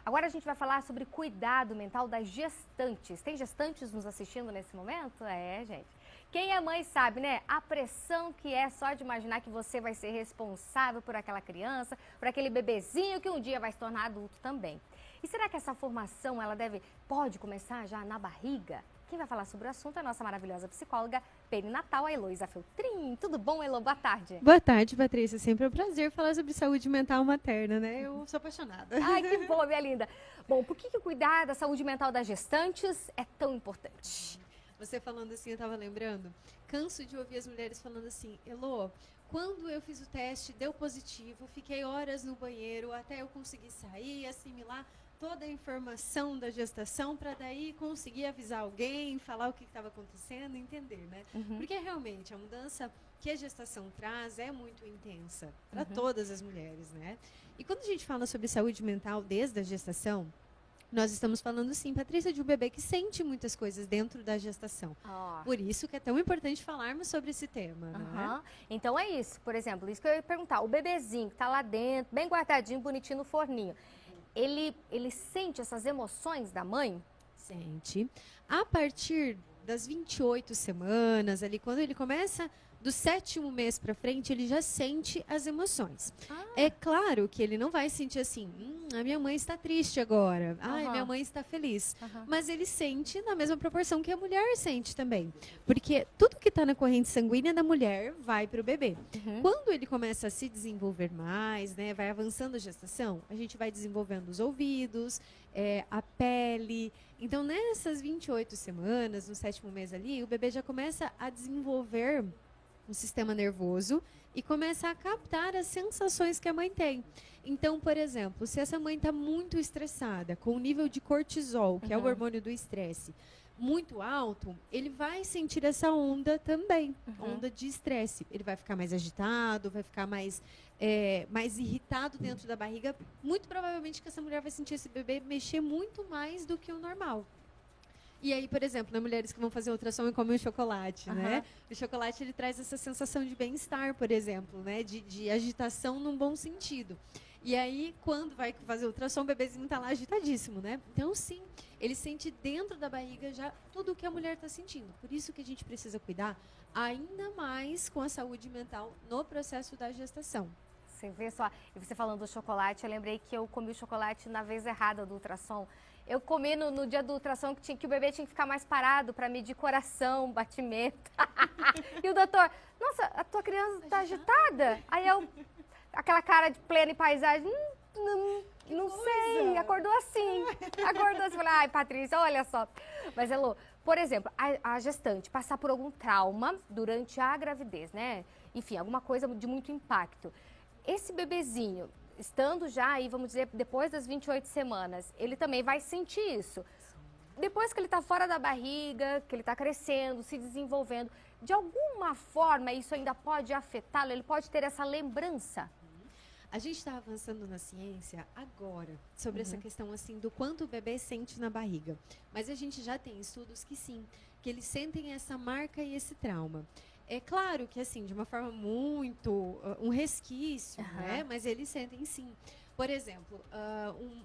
Agora a gente vai falar sobre cuidado mental das gestantes. Tem gestantes nos assistindo nesse momento? É, gente. Quem é mãe sabe, né? A pressão que é só de imaginar que você vai ser responsável por aquela criança, por aquele bebezinho que um dia vai se tornar adulto também. E será que essa formação pode começar já na barriga? Quem vai falar sobre o assunto é a nossa maravilhosa psicóloga perinatal, a Heloísa Feltrin. Tudo bom, Elo? Boa tarde. Boa tarde, Patrícia. Sempre um prazer falar sobre saúde mental materna, né? Eu sou apaixonada. Ai, que bom, minha linda. Bom, por que cuidar da saúde mental das gestantes é tão importante? Você falando assim, eu tava lembrando, canso de ouvir as mulheres falando assim, Elô, quando eu fiz o teste, deu positivo, fiquei horas no banheiro até eu conseguir sair, assimilar toda a informação da gestação para daí conseguir avisar alguém, falar o que estava acontecendo, entender, né? Porque realmente a mudança que a gestação traz é muito intensa para todas as mulheres, né? E quando a gente fala sobre saúde mental desde a gestação, nós estamos falando, sim, Patrícia, de um bebê que sente muitas coisas dentro da gestação. Por isso que é tão importante falarmos sobre esse tema, né? Então é isso, por exemplo, isso que eu ia perguntar. O bebezinho que está lá dentro, bem guardadinho, bonitinho no forninho, ele sente essas emoções da mãe? Sente. A partir das 28 semanas, ali, quando ele começa do 7º mês para frente, ele já sente as emoções. É claro que ele não vai sentir assim, a minha mãe está triste agora, minha mãe está feliz. Mas ele sente na mesma proporção que a mulher sente também. Porque tudo que está na corrente sanguínea da mulher vai para o bebê. Quando ele começa a se desenvolver mais, né, vai avançando a gestação, a gente vai desenvolvendo os ouvidos, a pele. Então, nessas 28 semanas, no 7º mês ali, o bebê já começa a desenvolver um sistema nervoso e começa a captar as sensações que a mãe tem. Então, por exemplo, se essa mãe está muito estressada, com o nível de cortisol, que é o hormônio do estresse, muito alto, ele vai sentir essa onda também, onda de estresse. Ele vai ficar mais agitado, vai ficar mais irritado dentro da barriga. Muito provavelmente que essa mulher vai sentir esse bebê mexer muito mais do que o normal. E aí, por exemplo, mulheres que vão fazer ultrassom e comem o chocolate, né? O chocolate, ele traz essa sensação de bem-estar, por exemplo, né? De agitação num bom sentido. E aí, quando vai fazer ultrassom, o bebezinho está lá agitadíssimo, né? Então, sim, ele sente dentro da barriga já tudo o que a mulher está sentindo. Por isso que a gente precisa cuidar ainda mais com a saúde mental no processo da gestação. Você vê só, e você falando do chocolate, eu lembrei que eu comi o chocolate na vez errada do ultrassom. Eu comi no dia do ultrassom que o bebê tinha que ficar mais parado para medir coração, batimento. E o doutor, nossa, a tua criança está agitada? Aí eu, aquela cara de plena paisagem, não sei, acordou assim. Falei, ai, Patrícia, olha só. Mas, Elô, por exemplo, a gestante passar por algum trauma durante a gravidez, né? Enfim, alguma coisa de muito impacto. Esse bebezinho, estando já aí, vamos dizer, depois das 28 semanas, ele também vai sentir isso. Depois que ele está fora da barriga, que ele está crescendo, se desenvolvendo, de alguma forma isso ainda pode afetá-lo? Ele pode ter essa lembrança? A gente está avançando na ciência agora sobre essa questão assim do quanto o bebê sente na barriga. Mas a gente já tem estudos que sim, que eles sentem essa marca e esse trauma. É claro que, assim, de uma forma muito... um resquício, né? Mas eles sentem, sim. Por exemplo,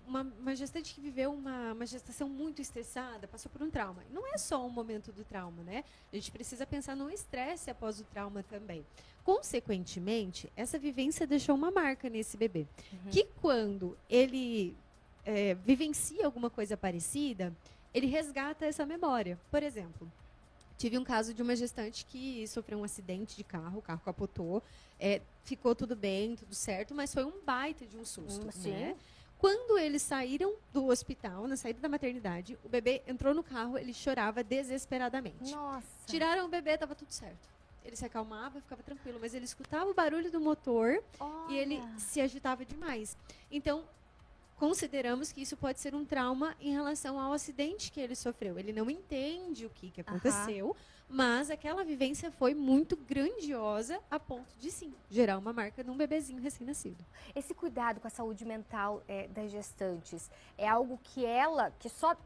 uma gestante que viveu uma gestação muito estressada, passou por um trauma. Não é só um momento do trauma, né? A gente precisa pensar no estresse após o trauma também. Consequentemente, essa vivência deixou uma marca nesse bebê. Que quando ele vivencia alguma coisa parecida, ele resgata essa memória. Por exemplo... Tive um caso de uma gestante que sofreu um acidente de carro, o carro capotou, ficou tudo bem, tudo certo, mas foi um baita de um susto, né? Quando eles saíram do hospital, na saída da maternidade, o bebê entrou no carro, ele chorava desesperadamente. Nossa! Tiraram o bebê, estava tudo certo. Ele se acalmava, ficava tranquilo, mas ele escutava o barulho do motor e ele se agitava demais. Então, consideramos que isso pode ser um trauma em relação ao acidente que ele sofreu. Ele não entende o que aconteceu, Mas aquela vivência foi muito grandiosa a ponto de, sim, gerar uma marca num bebezinho recém-nascido. Esse cuidado com a saúde mental das gestantes é algo que é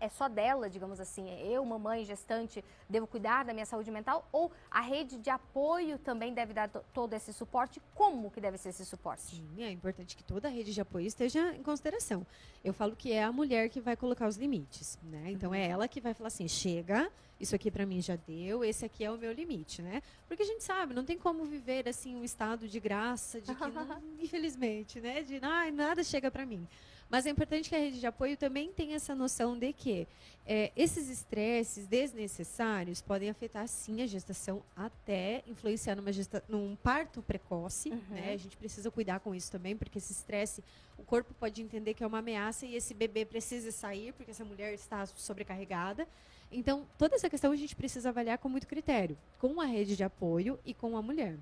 só dela, digamos assim, eu, mamãe, gestante, devo cuidar da minha saúde mental? Ou a rede de apoio também deve dar todo esse suporte? Como que deve ser esse suporte? Sim, é importante que toda a rede de apoio esteja em consideração. Eu falo que é a mulher que vai colocar os limites, né? Então é ela que vai falar assim, chega, isso aqui para mim já deu, esse aqui é o meu limite, né? Porque a gente sabe, não tem como viver assim um estado de graça, de que não, infelizmente, né? De nada chega para mim. Mas é importante que a rede de apoio também tenha essa noção de que esses estresses desnecessários podem afetar, sim, a gestação, até influenciar num parto precoce. Né? A gente precisa cuidar com isso também, porque esse estresse, o corpo pode entender que é uma ameaça e esse bebê precisa sair, porque essa mulher está sobrecarregada. Então, toda essa questão a gente precisa avaliar com muito critério, com a rede de apoio e com a mulher.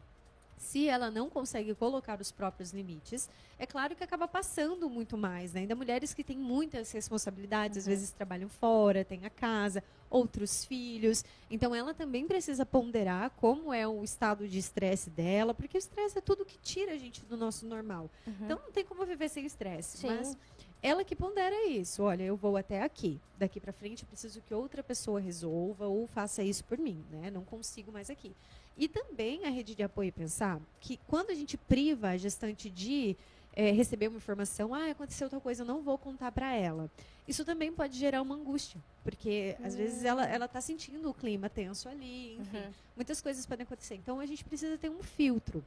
Se ela não consegue colocar os próprios limites, é claro que acaba passando muito mais, né? Ainda mulheres que têm muitas responsabilidades, às vezes trabalham fora, têm a casa, outros filhos. Então, ela também precisa ponderar como é o estado de estresse dela, porque o estresse é tudo que tira a gente do nosso normal. Então, não tem como viver sem estresse. Mas ela que pondera isso. Olha, eu vou até aqui. Daqui para frente, eu preciso que outra pessoa resolva ou faça isso por mim, né? Não consigo mais aqui. E também a rede de apoio pensar que quando a gente priva a gestante de receber uma informação, aconteceu tal coisa, eu não vou contar para ela. Isso também pode gerar uma angústia, porque às vezes ela está sentindo o clima tenso ali, enfim, muitas coisas podem acontecer. Então a gente precisa ter um filtro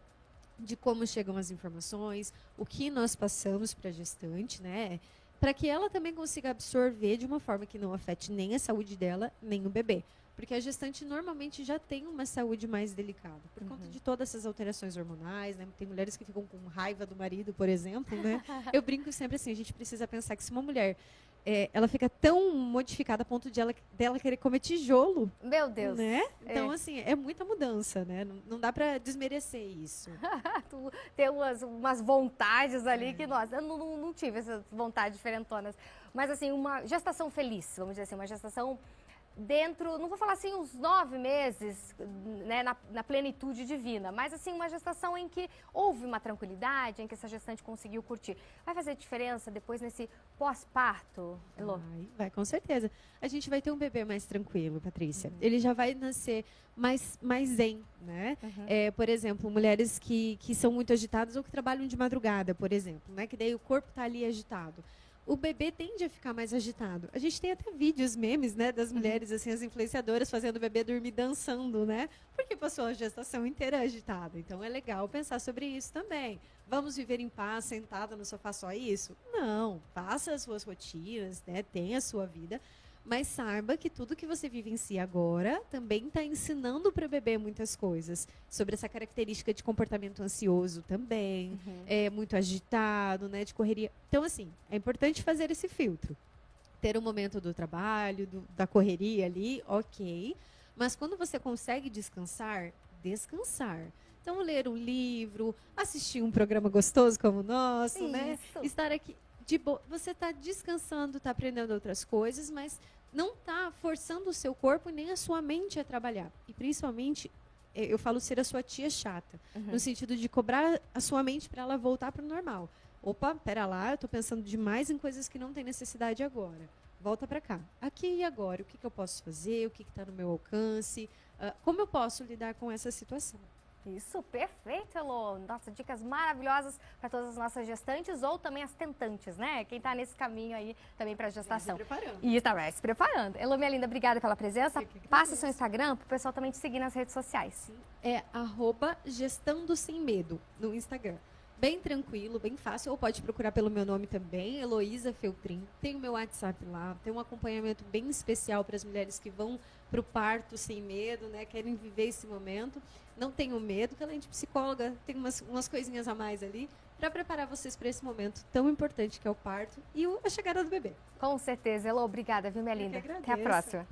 de como chegam as informações, o que nós passamos para a gestante, né? Para que ela também consiga absorver de uma forma que não afete nem a saúde dela, nem o bebê. Porque a gestante normalmente já tem uma saúde mais delicada, por conta de todas essas alterações hormonais, né? Tem mulheres que ficam com raiva do marido, por exemplo, né? Eu brinco sempre assim, a gente precisa pensar que se uma mulher, ela fica tão modificada a ponto de dela querer comer tijolo. Meu Deus. Né? Então, assim, é muita mudança, né? Não dá para desmerecer isso. Tem umas vontades ali que, nossa, eu não tive essas vontades diferentonas. Mas, assim, uma gestação feliz, vamos dizer assim, uma gestação dentro, não vou falar assim uns 9 meses, né, na plenitude divina, mas assim uma gestação em que houve uma tranquilidade, em que essa gestante conseguiu curtir. Vai fazer diferença depois nesse pós-parto, Elô? Vai, com certeza. A gente vai ter um bebê mais tranquilo, Patrícia. Ele já vai nascer mais zen, né? Por exemplo, mulheres que são muito agitadas ou que trabalham de madrugada, por exemplo, né? Que daí o corpo está ali agitado. O bebê tende a ficar mais agitado. A gente tem até vídeos, memes, né, das mulheres, assim, as influenciadoras fazendo o bebê dormir dançando, né? Porque passou a gestação inteira agitada. Então, é legal pensar sobre isso também. Vamos viver em paz, sentada no sofá, só isso? Não. Faça as suas rotinas, né? Tenha a sua vida. Mas saiba que tudo que você vivencia agora também está ensinando para o bebê muitas coisas. Sobre essa característica de comportamento ansioso também, muito agitado, né, de correria. Então, assim, é importante fazer esse filtro. Ter um momento do trabalho, da correria ali, ok. Mas quando você consegue descansar, descansar. Então, ler um livro, assistir um programa gostoso como o nosso, né? Estar aqui. Você está descansando, está aprendendo outras coisas, mas não está forçando o seu corpo nem a sua mente a trabalhar. E principalmente, eu falo ser a sua tia chata, no sentido de cobrar a sua mente para ela voltar para o normal. Opa, pera lá, eu estou pensando demais em coisas que não tem necessidade agora. Volta para cá. Aqui e agora, o que eu posso fazer, o que está no meu alcance, como eu posso lidar com essa situação. Isso, perfeito, Elô. Nossa, dicas maravilhosas para todas as nossas gestantes ou também as tentantes, né? Quem está nesse caminho aí também para a gestação. Se preparando. E está se preparando. Elô, minha linda, obrigada pela presença. Passa seu Instagram para o pessoal também te seguir nas redes sociais. Sim. É @gestando sem medo no Instagram. Bem tranquilo, bem fácil. Ou pode procurar pelo meu nome também, Heloísa Feltrin. Tem o meu WhatsApp lá. Tem um acompanhamento bem especial para as mulheres que vão para o parto sem medo, né? Querem viver esse momento. Não tenham medo, que além de psicóloga, tem umas coisinhas a mais ali para preparar vocês para esse momento tão importante que é o parto e a chegada do bebê. Com certeza. Elô, obrigada, viu, minha linda? Até a próxima.